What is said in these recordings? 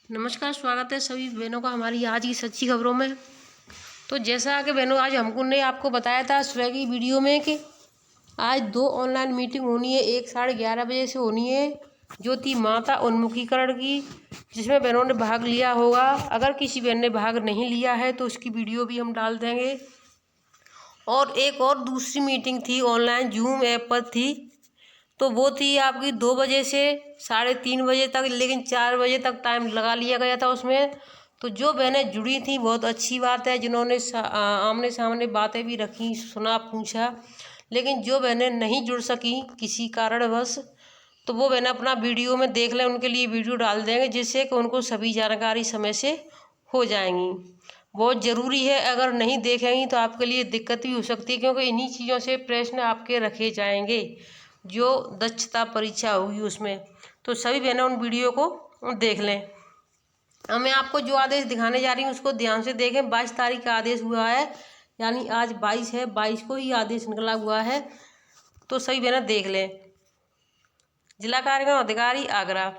नमस्कार, स्वागत है सभी बहनों का हमारी आज की सच्ची खबरों में। तो जैसा कि बहनों आज हमको ने आपको बताया था सुबह की वीडियो में कि आज 2 ऑनलाइन मीटिंग होनी है, एक 11:30 बजे से होनी है, जो थी माता उन्मुखीकरण की, जिसमें बहनों ने भाग लिया होगा। अगर किसी बहन ने भाग नहीं लिया है तो उसकी वीडियो भी हम डाल देंगे। और एक और दूसरी मीटिंग थी ऑनलाइन जूम ऐप पर थी, तो वो थी आपकी 2 बजे से 3:30 बजे तक, लेकिन 4 बजे तक टाइम लगा लिया गया था उसमें। तो जो बहनें जुड़ी थी बहुत अच्छी बात है, जिन्होंने आमने सामने बातें भी रखी, सुना, पूछा। लेकिन जो बहनें नहीं जुड़ सकी किसी कारणवश, तो वो बहनें अपना वीडियो में देख लें, उनके लिए वीडियो डाल देंगे, जिससे कि उनको सभी जानकारी समय से हो जाएंगी। बहुत ज़रूरी है, अगर नहीं देखेंगी तो आपके लिए दिक्कत भी हो सकती है, क्योंकि इन्हीं चीज़ों से प्रश्न आपके रखे जाएंगे जो दक्षता परीक्षा होगी उसमें। तो सभी बहनें उन वीडियो को देख लें। अब मैं आपको जो आदेश दिखाने जा रही हूँ उसको ध्यान से देखें। 22 तारीख का आदेश हुआ है, यानी आज 22 है, 22 को ही आदेश निकला हुआ है, तो सभी बहनें देख लें। जिला कार्यक्रम अधिकारी आगरा,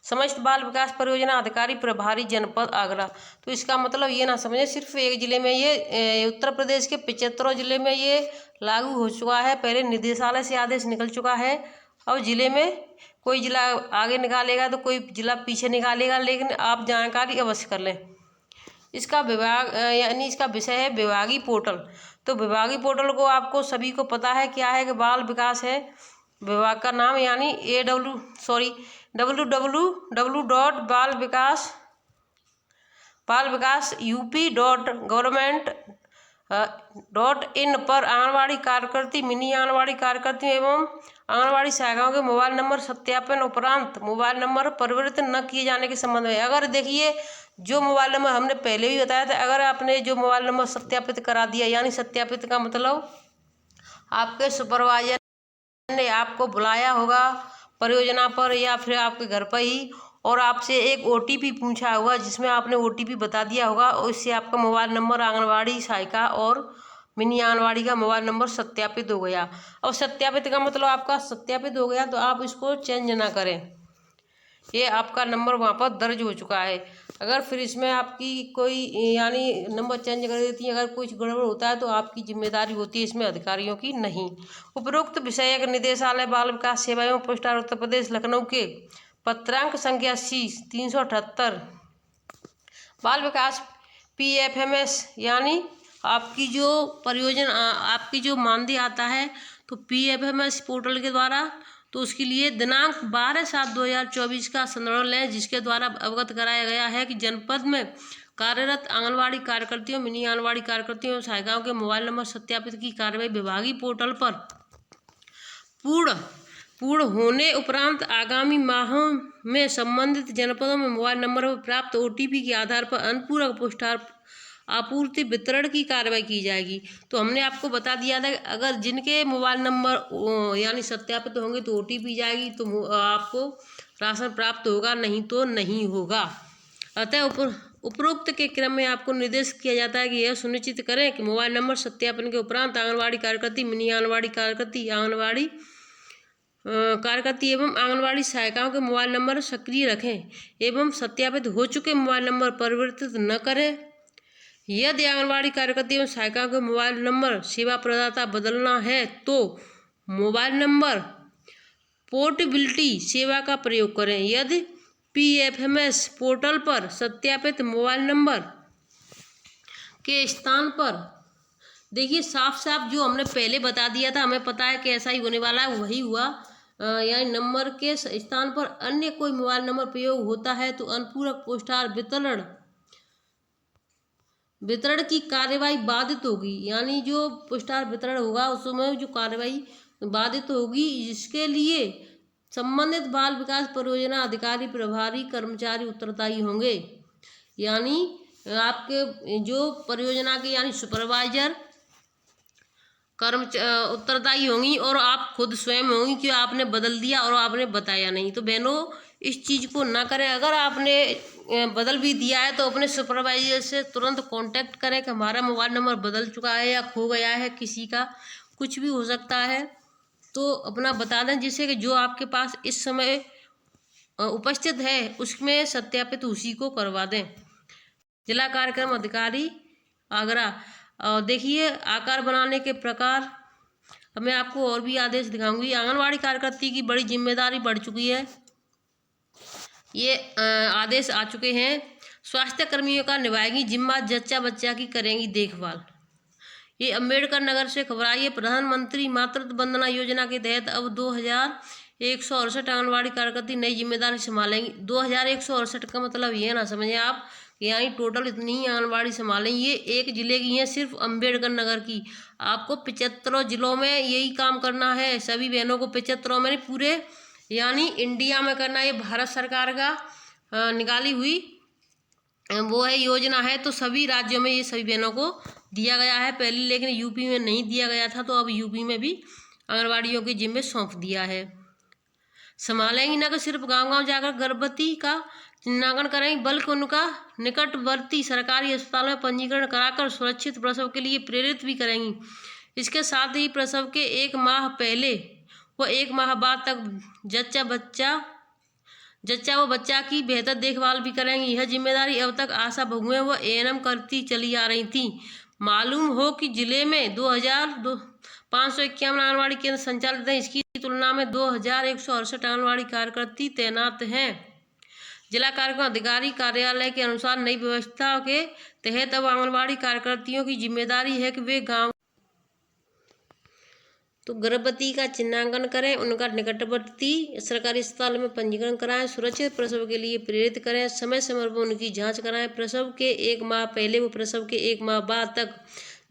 समस्त बाल विकास परियोजना अधिकारी प्रभारी जनपद आगरा। तो इसका मतलब ये ना समझें सिर्फ एक जिले में, ये उत्तर प्रदेश के 75 जिले में ये लागू हो चुका है। पहले निदेशालय से आदेश निकल चुका है, अब जिले में कोई जिला आगे निकालेगा तो कोई जिला पीछे निकालेगा, लेकिन आप जानकारी अवश्य कर लें। इसका विभाग यानी इसका विषय है विभागीय पोर्टल। तो विभागीय पोर्टल को आपको सभी को पता है क्या है, कि बाल विकास है विभाग का नाम, यानी www.balvikas.up.gov.in पर आंगनबाड़ी कार्यकर्ती, मिनी आंगनबाड़ी कार्यकर्ती एवं आंगनबाड़ी सहायिकाओं के मोबाइल नंबर सत्यापन उपरांत मोबाइल नंबर परिवर्तित न किए जाने के संबंध में, अगर देखिए जो मोबाइल नंबर हमने पहले भी बताया था, अगर आपने जो मोबाइल नंबर सत्यापित करा दिया, यानी सत्यापित का मतलब आपके सुपरवाइजर ने आपको बुलाया होगा परियोजना पर या फिर आपके घर पर ही, और आपसे एक OTP पूछा होगा, जिसमें आपने OTP बता दिया होगा, और इससे आपका मोबाइल नंबर आंगनबाड़ी सहायिका और मिनी आंगनबाड़ी का मोबाइल नंबर सत्यापित हो गया। और सत्यापित का मतलब आपका सत्यापित हो गया, तो आप इसको चेंज ना करें, ये आपका नंबर वहाँ पर दर्ज हो चुका है। अगर फिर इसमें आपकी कोई यानी नंबर चेंज कर देती है, अगर कुछ गड़बड़ होता है तो आपकी जिम्मेदारी होती है, इसमें अधिकारियों की नहीं। उपरोक्त विषयक निदेशालय बाल विकास सेवा एवं पोस्ट उत्तर प्रदेश लखनऊ के पत्रांक संख्या C-378 बाल विकास PFMS, यानी आपकी जो परियोजना आपकी जो मानदेय आता है तो PFMS पोर्टल के द्वारा, तो उसके लिए दिनांक 12/7/2024 का संदर्भ लें, जिसके द्वारा अवगत कराया गया है कि जनपद में कार्यरत आंगनबाड़ी कार्यकर्तियों, मिनी आंगनबाड़ी कार्यकर्तियों, सहायिकाओं के मोबाइल नंबर सत्यापित की कार्रवाई विभागीय पोर्टल पर पूर्ण होने उपरांत आगामी माहों में संबंधित जनपदों में मोबाइल नंबर पर प्राप्त OTP के आधार पर अनुपूरक पोस्टार आपूर्ति वितरण की कार्रवाई की जाएगी। तो हमने आपको बता दिया था कि अगर जिनके मोबाइल नंबर यानी सत्यापित होंगे तो OTP जाएगी, तो आपको राशन प्राप्त होगा, नहीं तो नहीं होगा। अतः उपरोक्त के क्रम में आपको निर्देश किया जाता है कि यह सुनिश्चित करें कि मोबाइल नंबर सत्यापन के उपरांत आंगनबाड़ी कार्यकर्ती, मिनी आंगनबाड़ी कार्यकर्ती, आंगनबाड़ी कार्यकर्ती एवं आंगनबाड़ी सहायिकाओं के मोबाइल नंबर सक्रिय रखें एवं सत्यापित हो चुके मोबाइल नंबर परिवर्तित न करें। यदि आंगनबाड़ी कार्यकर्ती एवं सहायिकाओं के मोबाइल नंबर सेवा प्रदाता बदलना है तो मोबाइल नंबर पोर्टेबिलिटी सेवा का प्रयोग करें। यदि PFMS पोर्टल पर सत्यापित मोबाइल नंबर के स्थान पर, देखिए साफ साफ जो हमने पहले बता दिया था, हमें पता है कि ऐसा ही होने वाला है, वही हुआ। यानी नंबर के स्थान पर अन्य कोई मोबाइल नंबर प्रयोग होता है तो अनुपूरक पोस्टार वितरण की कार्यवाही बाधित होगी, यानी जो पोस्टार वितरण होगा उसमें जो कार्यवाही बाधित होगी, इसके लिए संबंधित बाल विकास परियोजना अधिकारी प्रभारी कर्मचारी उत्तरदायी होंगे। यानी आपके जो परियोजना के यानी सुपरवाइजर उत्तरदायी होंगी, और आप खुद स्वयं होंगी कि आपने बदल दिया और आपने बताया नहीं। तो बहनों इस चीज़ को ना करें। अगर आपने बदल भी दिया है तो अपने सुपरवाइजर से तुरंत कांटेक्ट करें कि हमारा मोबाइल नंबर बदल चुका है या खो गया है, किसी का कुछ भी हो सकता है, तो अपना बता दें, जिससे कि जो आपके पास इस समय उपस्थित है उसमें सत्यापित उसी को करवा दें। जिला कार्यक्रम अधिकारी आगरा। देखिए आकार बनाने के प्रकार। अब मैं आपको और भी आदेश दिखाऊंगी। आंगनवाड़ी कार्यकर्ता की बड़ी जिम्मेदारी बढ़ चुकी है। ये आदेश आ चुके हैं। स्वास्थ्य कर्मियों का निभाएगी जिम्मा, जच्चा बच्चा की करेंगी देखभाल। ये अम्बेडकर नगर से खबर आई है। प्रधानमंत्री मातृत्व वंदना योजना के तहत अब 2168 आंगनवाड़ी कार्यकर्ता नई जिम्मेदारी संभालेंगी। 2168 का मतलब ये ना समझें आप यानी टोटल इतनी ही आंगनवाड़ी संभालेंगी। ये एक जिले की है, सिर्फ अम्बेडकर नगर की। आपको 75 जिलों में यही काम करना है। सभी बहनों को 75 में पूरे यानी इंडिया में करना। ये भारत सरकार का निकाली हुई वो है योजना है, तो सभी राज्यों में ये सभी बहनों को दिया गया है पहले, लेकिन यूपी में नहीं दिया गया था, तो अब यूपी में भी आंगनवाड़ियों के जिम्मे सौंप दिया है। संभालेंगी न कि सिर्फ गांव-गांव जाकर गर्भवती का चिन्हांकन करेंगी, बल्कि उनका निकटवर्ती सरकारी अस्पताल में पंजीकरण कराकर सुरक्षित प्रसव के लिए प्रेरित भी करेंगी। इसके साथ ही प्रसव के 1 माह पहले व 1 माह बाद तक जच्चा व बच्चा की बेहतर देखभाल भी करेंगी। यह जिम्मेदारी अब तक आशा बहुएं व एएनएम करती चली आ रही थी। मालूम हो कि जिले में 2551 आंगनवाड़ी केंद्र संचालित हैं। इसकी तुलना में 2168 आंगनवाड़ी कार्यकर्ता तैनात हैं। जिला कार्यक्रम अधिकारी कार्यालय के अनुसार नई व्यवस्था के तहत अब आंगनवाड़ी कार्यकर्तियों की जिम्मेदारी है कि वे गाँव तो गर्भवती का चिन्हांकन करें, उनका निकटवर्ती सरकारी अस्पताल में पंजीकरण कराएं, सुरक्षित प्रसव के लिए प्रेरित करें, समय समय पर उनकी जांच कराएं। प्रसव के 1 माह पहले व प्रसव के 1 माह बाद तक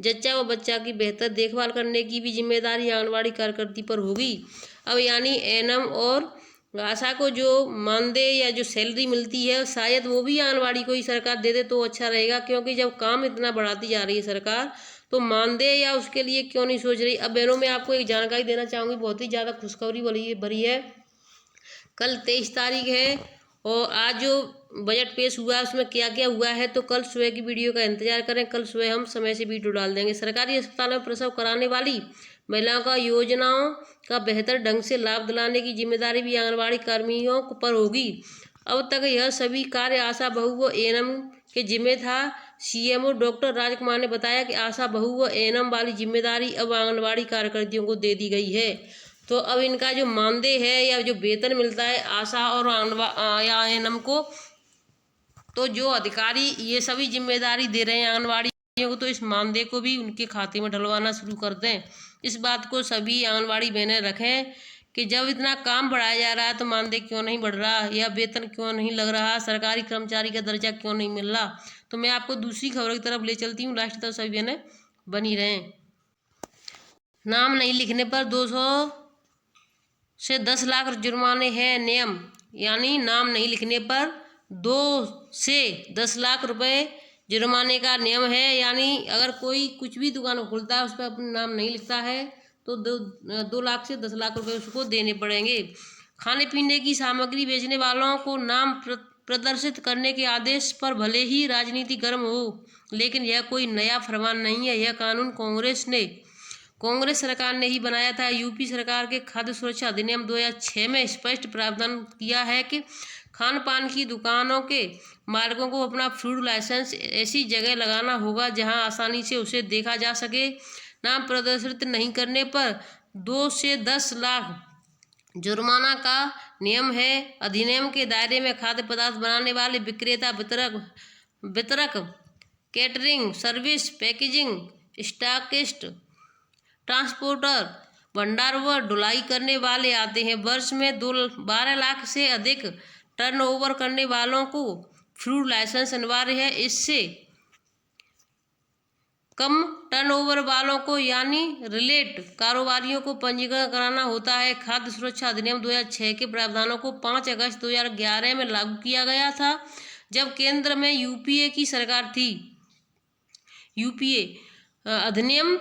जच्चा व बच्चा की बेहतर देखभाल करने की भी जिम्मेदारी आंगनवाड़ी कार्यकर्ता पर होगी। अब यानी एएनएम और आशा को जो मानदेय या जो सैलरी मिलती है शायद वो भी आंगनवाड़ी को ही सरकार दे दे तो अच्छा रहेगा, क्योंकि जब काम इतना बढ़ाती जा रही है सरकार तो मानदेय या उसके लिए क्यों नहीं सोच रही। अब बहनों मैं आपको एक जानकारी देना चाहूँगी, बहुत ही ज़्यादा खुशखबरी भरी है। कल 23 तारीख है और आज जो बजट पेश हुआ है उसमें क्या क्या हुआ है, तो कल सुबह की वीडियो का इंतजार करें। कल सुबह हम समय से वीडियो डाल देंगे। सरकारी अस्पताल में प्रसव कराने वाली महिलाओं का योजनाओं का बेहतर ढंग से लाभ दिलाने की जिम्मेदारी भी आंगनवाड़ी कर्मियों पर होगी। अब तक यह सभी कार्य आशा बहू व एएनएम के जिम्मे था। सीएमओ डॉक्टर राजकुमार ने बताया कि आशा बहू व एएनएम वाली जिम्मेदारी अब आंगनवाड़ी कार्यकर्तियों को दे दी गई है। तो अब इनका जो मानदेय है या जो वेतन मिलता है आशा और या एएनएम को, तो जो अधिकारी ये सभी जिम्मेदारी दे रहे हैं आंगनवाड़ियों को, तो इस मानदेय को भी उनके खाते में डलवाना शुरू कर दें। इस बात को सभी आंगनवाड़ी बहनें रखें कि जब इतना काम बढ़ाया जा रहा है तो मानदेय क्यों नहीं बढ़ रहा या वेतन क्यों नहीं लग रहा, सरकारी कर्मचारी का दर्जा क्यों नहीं मिल रहा। तो मैं आपको दूसरी खबर की तरफ ले चलती हूँ। लास्ट तक सभी बहनें बनी रहें। नाम नहीं लिखने पर 200 से 10 लाख जुर्माने हैं नियम, यानी नाम नहीं लिखने पर 2 से 10 लाख रुपए जुर्माने का नियम है। यानी अगर कोई कुछ भी दुकान खोलता है उस पर अपना नाम नहीं लिखता है तो 2 लाख से 10 लाख रुपए उसको देने पड़ेंगे। खाने पीने की सामग्री बेचने वालों को नाम प्रदर्शित करने के आदेश पर भले ही राजनीति गर्म हो, लेकिन यह कोई नया फरमान नहीं है। यह कानून कांग्रेस सरकार ने ही बनाया था। यूपी सरकार के खाद्य सुरक्षा अधिनियम 2006 में स्पष्ट प्रावधान किया है कि खान पान की दुकानों के मालिकों को अपना फूड लाइसेंस ऐसी जगह लगाना होगा जहां आसानी से उसे देखा जा सके। नाम प्रदर्शित नहीं करने पर 2 से 10 लाख जुर्माना का नियम है। अधिनियम के दायरे में खाद्य पदार्थ बनाने वाले विक्रेता, वितरक, catering service, packaging, stockist, transporter, भंडार व ढुलाई करने वाले आते हैं। वर्ष में 12 लाख से अधिक टर्नओवर करने वालों को फूड लाइसेंस अनिवार्य है। इससे कम टर्नओवर वालों को यानी रिलेट कारोबारियों को पंजीकरण कराना होता है। खाद्य सुरक्षा अधिनियम 2006 के प्रावधानों को 5 अगस्त 2011 में लागू किया गया था, जब केंद्र में यूपीए की सरकार थी। यूपीए अधिनियम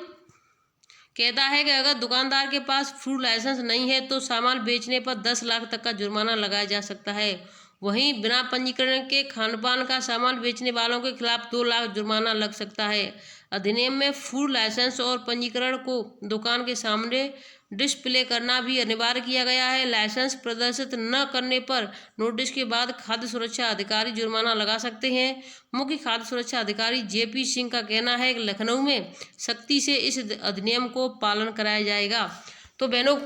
कहता है कि अगर दुकानदार के पास फूड लाइसेंस नहीं है तो सामान बेचने पर 10 लाख तक का जुर्माना लगाया जा सकता है। वहीं बिना पंजीकरण के खानपान का सामान बेचने वालों के खिलाफ 2 लाख जुर्माना लग सकता है। अधिनियम में फूड लाइसेंस और पंजीकरण को दुकान के सामने डिस्प्ले करना भी अनिवार्य किया गया है। लाइसेंस प्रदर्शित न करने पर नोटिस के बाद खाद्य सुरक्षा अधिकारी जुर्माना लगा सकते हैं। मुख्य खाद्य सुरक्षा अधिकारी जेपी सिंह का कहना है कि लखनऊ में सख्ती से इस अधिनियम को पालन कराया जाएगा। तो बहनों,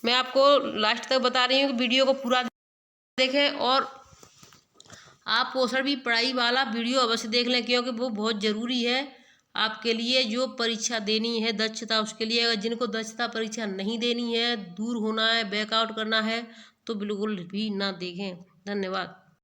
मैं आपको लास्ट तक बता रही हूँ कि वीडियो को पूरा देखें और आप पोषण भी पढ़ाई वाला वीडियो अवश्य देख लें, क्योंकि वो बहुत ज़रूरी है आपके लिए जो परीक्षा देनी है दक्षता उसके लिए। अगर जिनको दक्षता परीक्षा नहीं देनी है, दूर होना है, बैकआउट करना है, तो बिल्कुल भी ना देखें। धन्यवाद।